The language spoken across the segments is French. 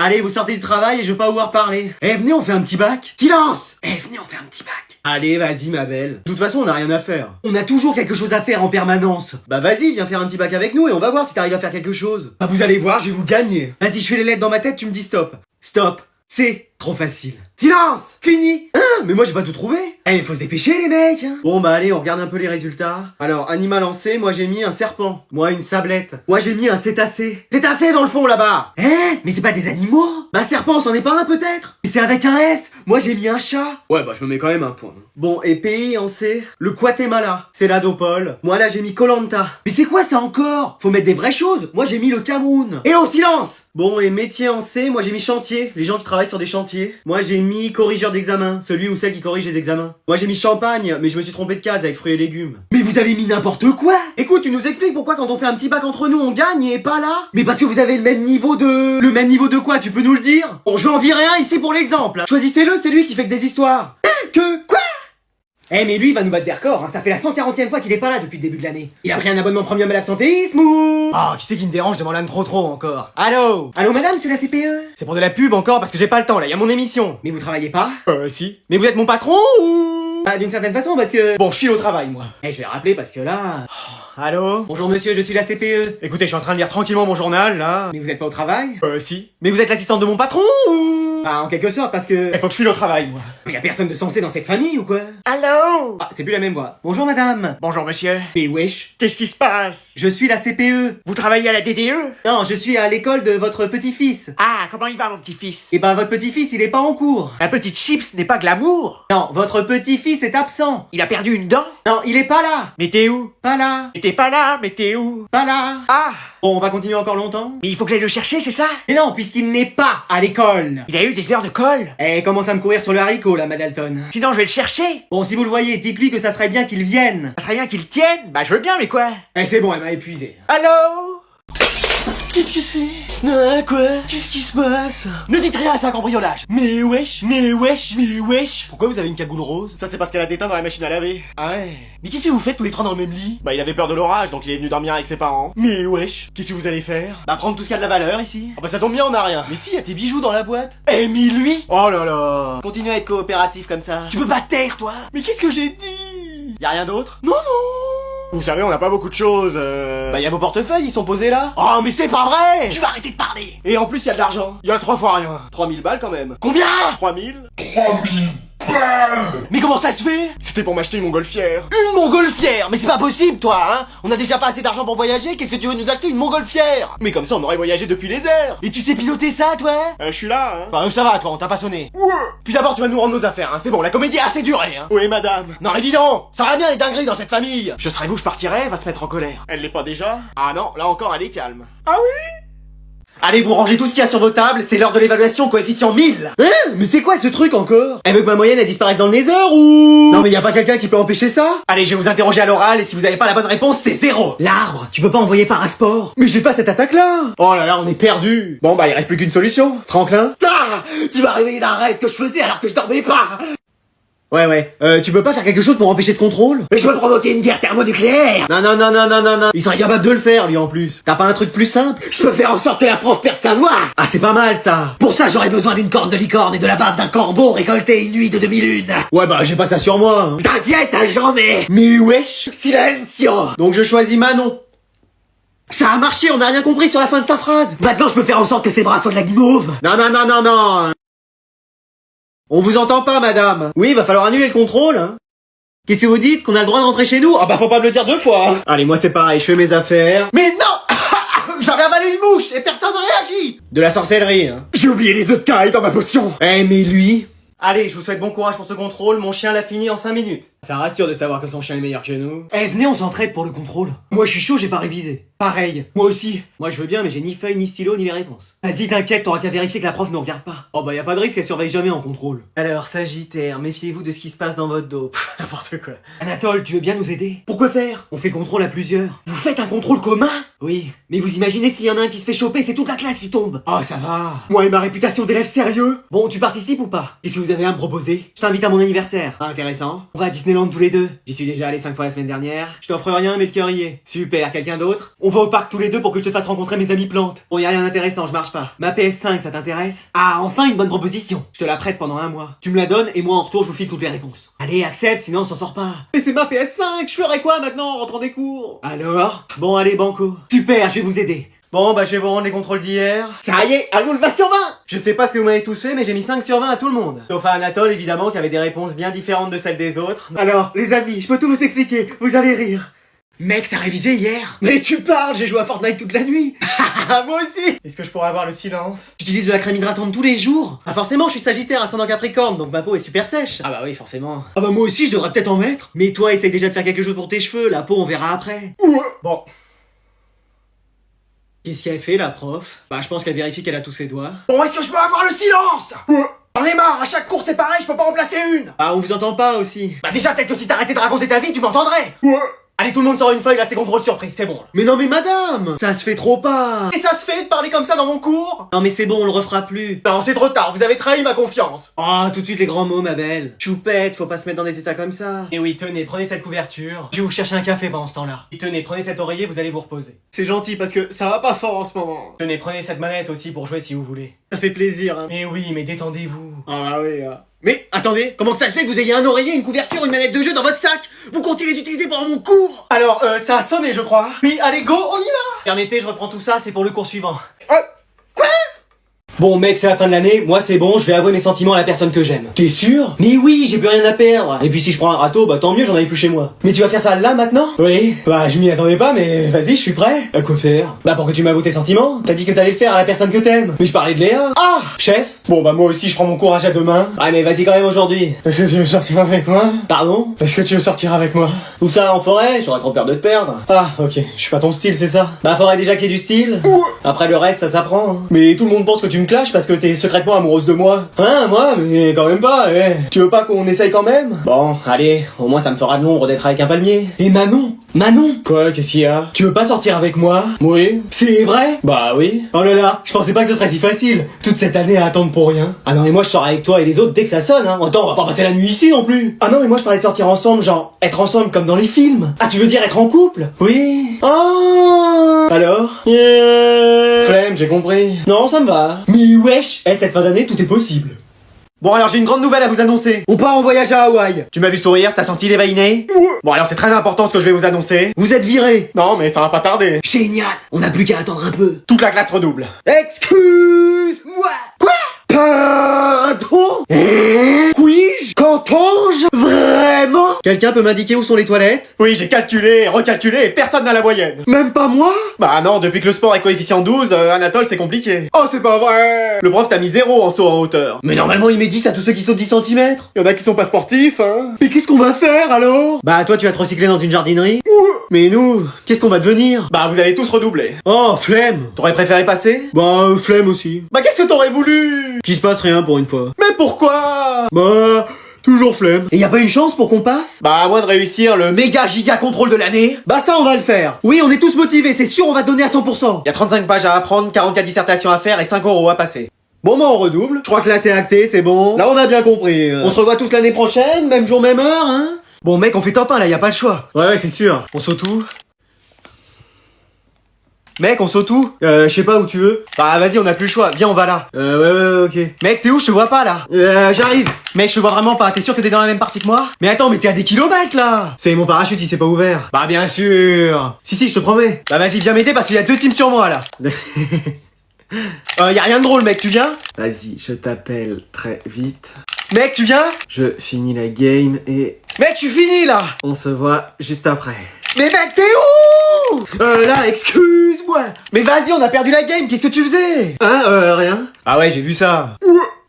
Allez, vous sortez du travail et je veux pas vous voir parler. Eh, venez, on fait un petit bac. Silence. Eh, venez, on fait un petit bac. Allez, vas-y, ma belle. De toute façon, on a rien à faire. On a toujours quelque chose à faire en permanence. Bah vas-y, viens faire un petit bac avec nous et on va voir si t'arrives à faire quelque chose. Bah vous allez voir, je vais vous gagner. Vas-y, je fais les lettres dans ma tête, tu me dis stop. Stop. C'est trop facile. Silence. Fini. Hein? Mais moi j'ai pas tout trouvé. Eh, faut se dépêcher les mecs. Hein. Bon bah allez, on regarde un peu les résultats. Alors, animal en C, moi j'ai mis un serpent. Moi une sablette. Moi j'ai mis un cétacé. Cétacé dans le fond là-bas. Eh, mais c'est pas des animaux? Bah serpent, c'en est pas un peut-être? Et c'est avec un S. Moi j'ai mis un chat. Ouais bah je me mets quand même un point. Bon, et pays en C, le Guatemala. C'est l'Adopole. Moi là j'ai mis Koh Lanta. Mais c'est quoi ça encore? Faut mettre des vraies choses. Moi j'ai mis le Cameroun. Et au silence. Bon, et métier en C, moi j'ai mis chantier. Les gens qui travaillent sur des chantiers. Moi j'ai mis corrigeur d'examen. Celui ou celle qui corrige les examens. Moi j'ai mis champagne, mais je me suis trompé de case avec fruits et légumes. Mais vous avez mis n'importe quoi. Écoute, tu nous expliques pourquoi quand on fait un petit bac entre nous on gagne et pas là? Mais parce que vous avez le même niveau de... Le même niveau de quoi? Tu peux nous le dire? Bon, je vais en virer un ici pour l'exemple. Choisissez-le, c'est lui qui fait que des histoires. Que... Quoi? Eh mais lui il va nous battre des records, hein. Ça fait la 140e fois qu'il est pas là depuis le début de l'année. Il a pris un abonnement premium à l'absentéisme ou... Ah, qui c'est qui me dérange de m'en trop encore. Allô? Allô madame, c'est la CPE? C'est pour de la pub encore parce que j'ai pas le temps là, y a mon émission. Mais vous travaillez pas? Si. Mais vous êtes mon patron ou... Bah d'une certaine façon parce que... Bon, je file au travail moi. Eh, je vais rappeler parce que là... Allô? Bonjour monsieur, je suis la CPE. Écoutez, je suis en train de lire tranquillement mon journal là. Mais vous êtes pas au travail? Si. Mais vous êtes l'assistante de mon patron ou... Bah en quelque sorte parce que... Il faut que je file au travail moi. Mais y a personne de censé dans cette famille ou quoi? Allô? Ah, c'est plus la même voix. Bonjour madame. Bonjour monsieur. Mais wesh. Qu'est-ce qui se passe? Je suis la CPE. Vous travaillez à la DDE? Non, je suis à l'école de votre petit-fils. Ah, comment il va mon petit-fils? Et ben votre petit-fils il est pas en cours. Un petit chips n'est pas glamour. Non, votre petit-fils est absent. Il a perdu une dent? Non, il est pas là. Mais t'es où? Pas là. Mais t'es pas là, mais t'es où? Pas là. Ah! Bon, on va continuer encore longtemps? Mais il faut que j'aille le chercher, c'est ça? Mais non, puisqu'il n'est pas à l'école. Il a eu des heures de colle? Eh, commence à me courir sur le haricot là, Madalton. Sinon je vais le chercher. Bon, si vous le voyez, dites-lui que ça serait bien qu'il vienne. Ça serait bien qu'il tienne. Bah je veux bien, mais quoi? Eh, c'est bon, elle m'a épuisé. Allô? Qu'est-ce que c'est? Quoi? Qu'est-ce qui se passe? Ne dites rien à ça, cambriolage. Mais wesh. Pourquoi vous avez une cagoule rose? Ça c'est parce qu'elle a déteint dans la machine à laver. Ah ouais. Mais qu'est-ce que vous faites tous les trois dans le même lit? Bah il avait peur de l'orage donc il est venu dormir avec ses parents. Mais wesh. Qu'est-ce que vous allez faire? Bah prendre tout ce qui a de la valeur ici. Ah bah ça tombe bien on a rien. Mais si, y a tes bijoux dans la boîte. Eh mais lui. Oh là là. Continue à être coopératif comme ça. Tu peux pas te taire toi. Mais qu'est-ce que j'ai dit? Y a rien d'autre? Non. Vous savez on n'a pas beaucoup de choses Bah y a vos portefeuilles, ils sont posés là. Oh mais c'est pas vrai. Tu vas arrêter de parler. Et en plus y a de l'argent. Y a 3 fois rien. 3000 balles quand même. Combien? 3000. Mais comment ça se fait? C'était pour m'acheter une montgolfière. Une montgolfière? Mais c'est pas possible toi, hein. On a déjà pas assez d'argent pour voyager, qu'est-ce que tu veux nous acheter une montgolfière? Mais comme ça on aurait voyagé depuis les airs. Et tu sais piloter ça toi? Je suis là hein. Bah ça va toi, on t'a pas sonné. Ouais. Puis d'abord tu vas nous rendre nos affaires, hein. C'est bon, la comédie a assez duré, hein. Oui madame. Non mais dis donc, ça va bien les dingueries dans cette famille. Je serais vous, je partirais, elle va se mettre en colère. Elle l'est pas déjà? Ah non, là encore elle est calme. Ah oui? Allez, vous rangez tout ce qu'il y a sur vos tables, c'est l'heure de l'évaluation coefficient 1000. Hein? Mais c'est quoi ce truc encore? Elle veut que ma moyenne elle disparaisse dans le nether ou... Non mais y a pas quelqu'un qui peut empêcher ça? Allez, je vais vous interroger à l'oral et si vous avez pas la bonne réponse, c'est 0. L'arbre, tu peux pas envoyer parasport. Mais j'ai pas cette attaque là. Oh là là, on est perdu. Bon bah il reste plus qu'une solution. Franklin? Ah, tu m'as réveillé d'un rêve que je faisais alors que je dormais pas. Ouais, tu peux pas faire quelque chose pour empêcher ce contrôle? Mais je peux provoquer une guerre thermonucléaire! Non. Il serait capable de le faire, lui, en plus. T'as pas un truc plus simple? Je peux faire en sorte que la prof perde sa voix! Ah, c'est pas mal, ça! Pour ça, j'aurais besoin d'une corne de licorne et de la bave d'un corbeau récolté une nuit de demi-lune! Ouais, bah, j'ai pas ça sur moi, hein. T'inquiète, j'en ai! Mais wesh! Silencio! Donc je choisis Manon. Ça a marché, on a rien compris sur la fin de sa phrase! Maintenant, je peux faire en sorte que ses bras soient de la guimauve! Non! On vous entend pas, madame. Oui, va falloir annuler le contrôle, hein. Qu'est-ce que vous dites? Qu'on a le droit de rentrer chez nous? Ah bah faut pas me le dire 2 fois, hein. Allez, moi c'est pareil, je fais mes affaires. Mais non! J'avais avalé une mouche et personne ne réagit. De la sorcellerie, hein. J'ai oublié les œufs de caille dans ma potion. Eh mais lui... Allez, je vous souhaite bon courage pour ce contrôle, mon chien l'a fini en 5 minutes. Ça rassure de savoir que son chien est meilleur que nous. Eh, venez, on s'entraide pour le contrôle. Moi je suis chaud, j'ai pas révisé. Pareil. Moi aussi. Moi je veux bien, mais j'ai ni feuille, ni stylo, ni les réponses. Vas-y, t'inquiète, t'auras qu'à vérifier que la prof ne regarde pas. Oh bah y a pas de risque, elle surveille jamais en contrôle. Alors, Sagittaire, méfiez-vous de ce qui se passe dans votre dos. N'importe quoi. Anatole, tu veux bien nous aider? Pourquoi faire? On fait contrôle à plusieurs. Vous faites un contrôle commun? Oui, mais vous imaginez s'il y en a un qui se fait choper, c'est toute la classe qui tombe. Oh, ça va. Moi et ma réputation d'élève sérieux. Bon, tu participes ou pas? Qu'est-ce que vous avez à me proposer? Je t'invite à mon anniversaire. Ah, intéressant. On va à Disneyland tous les deux. J'y suis déjà allé 5 fois la semaine dernière. Je t'offre rien, mais le cœur y est. Super, quelqu'un d'autre? On va au parc tous les deux pour que je te fasse rencontrer mes amis plantes. Bon, y a rien d'intéressant, je marche pas. Ma PS5, ça t'intéresse? Ah, enfin une bonne proposition. Je te la prête pendant un mois. Tu me la donnes et moi en retour je vous file toutes les réponses. Allez, accepte, sinon on s'en sort pas. Mais c'est ma PS5, je ferai quoi maintenant en rentrant des cours? Alors? Bon, allez, banco. Super, je vais vous aider. Bon, bah je vais vous rendre les contrôles d'hier. Ça y est, à nous le 20 sur 20. Je sais pas ce que vous m'avez tous fait, mais j'ai mis 5 sur 20 à tout le monde. Sauf à Anatole, évidemment, qui avait des réponses bien différentes de celles des autres. Alors, les amis, je peux tout vous expliquer, vous allez rire. Mec, t'as révisé hier? Mais tu parles, j'ai joué à Fortnite toute la nuit. Moi aussi. Est-ce que je pourrais avoir le silence? Tu utilises de la crème hydratante tous les jours? Ah forcément, je suis Sagittaire, ascendant Capricorne, donc ma peau est super sèche. Ah bah oui, forcément. Ah bah moi aussi, je devrais peut-être en mettre. Mais toi, essaye déjà de faire quelque chose pour tes cheveux, la peau on verra après. Bon. Qu'est-ce qu'elle fait la prof? Bah je pense qu'elle vérifie qu'elle a tous ses doigts. Bon, est-ce que je peux avoir le silence? J'en ai marre, à chaque cours c'est pareil, je peux pas en placer une. Ah on vous entend pas aussi. Bah déjà, peut-être que si t'arrêtais de raconter ta vie, tu m'entendrais. Allez, tout le monde sort une feuille, là c'est contrôle surprise, c'est bon. Là. Mais non mais madame, ça se fait trop pas. Et ça se fait de parler comme ça dans mon cours? Non mais c'est bon, on le refera plus. Non, c'est trop tard, vous avez trahi ma confiance. Oh, tout de suite les grands mots ma belle. Choupette, faut pas se mettre dans des états comme ça. Et oui, tenez, prenez cette couverture. Je vais vous chercher un café pendant ce temps-là. Et tenez, prenez cet oreiller, vous allez vous reposer. C'est gentil parce que ça va pas fort en ce moment. Tenez, prenez cette manette aussi pour jouer si vous voulez. Ça fait plaisir, hein. Mais oui, mais détendez-vous. Ah bah oui, Mais attendez, comment que ça se fait que vous ayez un oreiller, une couverture, une manette de jeu dans votre sac? Vous comptez les utiliser pendant mon cours? Alors, ça a sonné je crois. Oui, allez go, on y va. Permettez, je reprends tout ça, c'est pour le cours suivant. Quoi? Bon mec, c'est la fin de l'année, moi c'est bon, je vais avouer mes sentiments à la personne que j'aime. T'es sûr? Mais oui, j'ai plus rien à perdre. Et puis si je prends un râteau, bah tant mieux, j'en avais plus chez moi. Mais tu vas faire ça là maintenant? Oui. Bah je m'y attendais pas, mais vas-y, je suis prêt. À quoi faire? Bah pour que tu m'avoues tes sentiments. T'as dit que t'allais le faire à la personne que t'aimes. Mais je parlais de Léa. Ah, chef? Bon bah moi aussi je prends mon courage à deux mains. Ah mais vas-y quand même aujourd'hui. Est-ce que tu veux sortir avec moi? Pardon? Est-ce que tu veux sortir avec moi? Où ça, en forêt? J'aurais trop peur de te perdre. Ah ok, je suis pas ton style, c'est ça? Bah faudrait déjà qu'il y ait du style. Après le reste, ça s'apprend. Hein. Mais tout le monde pense que tu me clashes parce que t'es secrètement amoureuse de moi. Hein, moi? Mais quand même pas, Tu veux pas qu'on essaye quand même? Bon, allez, au moins ça me fera de l'ombre d'être avec un palmier. Et Manon? Manon? Quoi, qu'est-ce qu'il y a? Tu veux pas sortir avec moi? Oui. C'est vrai? Bah oui. Oh là là, je pensais pas que ce serait si facile. Toute cette année à attendre pour rien. Ah non mais moi je sors avec toi et les autres dès que ça sonne, hein. Attends, on va pas passer la nuit ici non plus. Ah non mais moi je parlais de sortir ensemble, genre être ensemble comme dans les films. Ah tu veux dire être en couple? Oui. Oh. Alors? Flemme, j'ai compris. Non, ça me va. Mais wesh, cette fin d'année tout est possible. Bon alors j'ai une grande nouvelle à vous annoncer. On part en voyage à Hawaï. Tu m'as vu sourire, t'as senti l'évahiné? Bon alors c'est très important ce que je vais vous annoncer. Vous êtes virés. Non mais ça va pas tarder. Génial. On n'a plus qu'à attendre un peu. Toute la classe redouble. Excuse-moi. Quoi? Pardon? Puis-je? Qu'entends-je? Vraiment? Quelqu'un peut m'indiquer où sont les toilettes? Oui j'ai calculé, recalculé et personne n'a la moyenne. Même pas moi? Bah non, depuis que le sport est coefficient 12, Anatole c'est compliqué. Oh c'est pas vrai. Le prof t'a mis 0 en saut en hauteur. Mais normalement il met 10 à tous ceux qui sautent 10 cm. Y'en a qui sont pas sportifs hein. Mais qu'est-ce qu'on va faire alors? Bah toi tu vas te recycler dans une jardinerie. Mais nous, qu'est-ce qu'on va devenir? Bah vous allez tous redoubler. Oh, flemme. T'aurais préféré passer? Bah flemme aussi. Bah qu'est-ce que t'aurais voulu? Qu'il se passe rien pour une fois. Mais pourquoi? Bah... toujours flemme. Et y a pas une chance pour qu'on passe? Bah à moins de réussir le méga giga contrôle de l'année. Bah ça on va le faire. Oui on est tous motivés, c'est sûr on va te donner à 100%. Y a 35 pages à apprendre, 44 dissertations à faire et 5 euros à passer. Bon bah on redouble. Je crois que là c'est acté, c'est bon. Là on a bien compris. On se revoit tous l'année prochaine, même jour, même heure, hein. Bon mec on fait top 1 là, y a pas le choix. Ouais c'est sûr. On saute où? Mec, on saute où? Je sais pas où tu veux. Bah vas-y, on a plus le choix. Viens, on va là. Ouais, ok. Mec, t'es où? Je te vois pas là. J'arrive. Mec, je te vois vraiment pas. T'es sûr que t'es dans la même partie que moi? Mais attends, mais t'es à des kilomètres là. C'est mon parachute, il s'est pas ouvert. Bah bien sûr. Si, je te promets. Bah vas-y, viens m'aider parce qu'il y a 2 teams sur moi là. Y a rien de drôle, mec, tu viens? Vas-y, je t'appelle très vite. Mec, tu viens? Je finis la game et... Mec, tu finis là. On se voit juste après. Mais mec, t'es où? Là, excuse-moi. Mais vas-y, on a perdu la game, qu'est-ce que tu faisais? Hein, rien. Ah ouais, j'ai vu ça.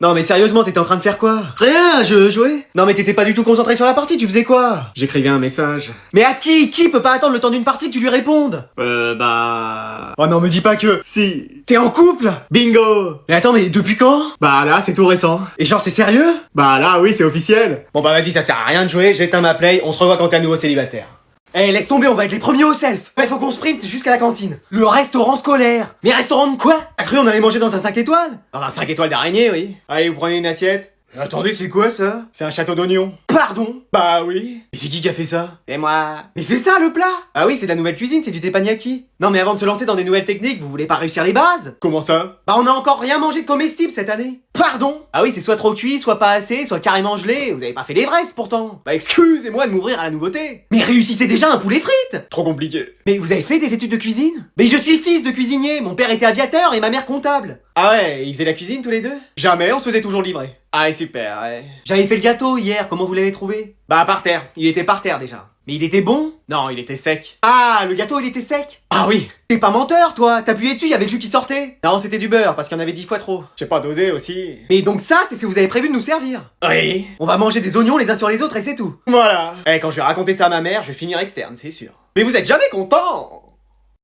Non mais sérieusement, t'étais en train de faire quoi? Rien, je jouais. Non mais t'étais pas du tout concentré sur la partie, tu faisais quoi? J'écrivais un message. Mais à qui? Qui peut pas attendre le temps d'une partie que tu lui répondes? Bah... Oh non, me dis pas que... Si. T'es en couple? Bingo. Mais attends, mais depuis quand? Bah là, c'est tout récent. Et genre, c'est sérieux? Bah là, oui, c'est officiel. Bon bah vas-y, ça sert à rien de jouer, j'éteins ma play, on se revoit quand t'es à nouveau célibataire. Eh, laisse tomber, on va être les premiers au self. Ouais, faut qu'on sprinte jusqu'à la cantine. Le restaurant scolaire. Mais restaurant de quoi? T'as cru on allait manger dans un 5 étoiles? Dans un 5 étoiles d'araignée, oui. Allez, vous prenez une assiette. Attendez, c'est quoi ça? C'est un château d'oignons. Pardon? Bah oui. Mais c'est qui a fait ça? Et moi. Mais c'est ça le plat? Ah oui, c'est de la nouvelle cuisine, c'est du teppanyaki. Non mais avant de se lancer dans des nouvelles techniques, vous voulez pas réussir les bases? Comment ça? Bah on a encore rien mangé de comestible cette année. Pardon? Ah oui, c'est soit trop cuit, soit pas assez, soit carrément gelé. Vous avez pas fait l'Everest pourtant. Bah excusez-moi de m'ouvrir à la nouveauté. Mais réussissez déjà un poulet frites. Trop compliqué. Mais vous avez fait des études de cuisine? Mais je suis fils de cuisinier, mon père était aviateur et ma mère comptable. Ah ouais, ils faisaient la cuisine tous les deux? Jamais, on se faisait toujours livrer. Ah super, ouais. J'avais fait le gâteau hier, comment vous l'avez trouvé? Bah par terre, il était par terre déjà. Mais il était bon? Non, il était sec. Ah, le gâteau il était sec? Ah oui. T'es pas menteur toi, t'appuyais dessus, y avait le jus qui sortait. Non, c'était du beurre, parce qu'il y en avait 10 fois trop. J'ai pas dosé aussi. Mais donc ça, c'est ce que vous avez prévu de nous servir? Oui. On va manger des oignons les uns sur les autres et c'est tout. Voilà. Eh, quand je vais raconter ça à ma mère, je vais finir externe, c'est sûr. Mais vous êtes jamais content.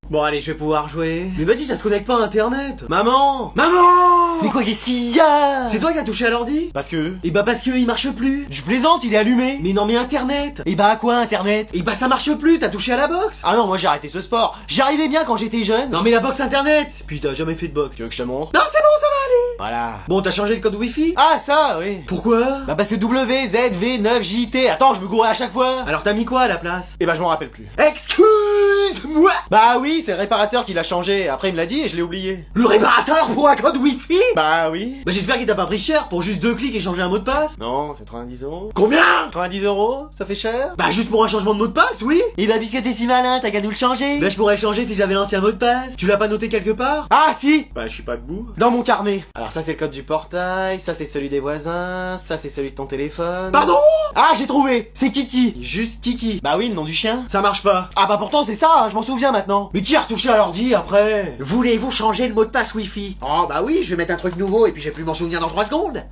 Bon allez, je vais pouvoir jouer. Mais vas-y, ça se connecte pas à internet. Maman! Maman! Mais quoi, qu'est-ce qu'il y a? C'est toi qui as touché à l'ordi? Parce que... Et bah parce que il marche plus. Je plaisante, il est allumé. Mais non mais internet. Et bah à quoi internet? Et bah ça marche plus, t'as touché à la box. Ah non, moi j'ai arrêté ce sport. J'arrivais bien quand j'étais jeune. Non mais la box internet. Puis t'as jamais fait de box. Tu veux que je te montre? Non c'est bon, ça va aller. Voilà. Bon, t'as changé le code wifi? Ah ça, oui. Pourquoi? Bah parce que WZV9JT. Attends, je me gourais à chaque fois. Alors t'as mis quoi à la place? Eh bah je m'en rappelle plus. Excuse-moi. Bah oui, c'est le réparateur qui l'a changé. Après il me l'a dit et je l'ai oublié. Le réparateur pour un code wifi? Bah oui. Bah j'espère qu'il t'a pas pris cher pour juste 2 clics et changer un mot de passe. Non, c'est 90 euros. Combien? 90 euros, ça fait cher? Bah juste pour un changement de mot de passe, oui. Et bah puisque t'es si malin, t'as qu'à nous le changer. Bah je pourrais le changer si j'avais l'ancien mot de passe. Tu l'as pas noté quelque part? Ah si. Bah je suis pas debout. Dans mon carnet. Alors ça c'est le code du portail, ça c'est celui des voisins, ça c'est celui de ton téléphone. Pardon? Ah j'ai trouvé. C'est Kiki. Juste Kiki. Bah oui, le nom du chien. Ça marche pas. Ah bah pourtant c'est ça, hein, je m'en souviens maintenant. Mais qui a retouché à l'ordi après? Voulez-vous changer le mot de passe wifi? Oh bah oui, je vais mettre un truc nouveau et puis je vais plus m'en souvenir dans 3 secondes.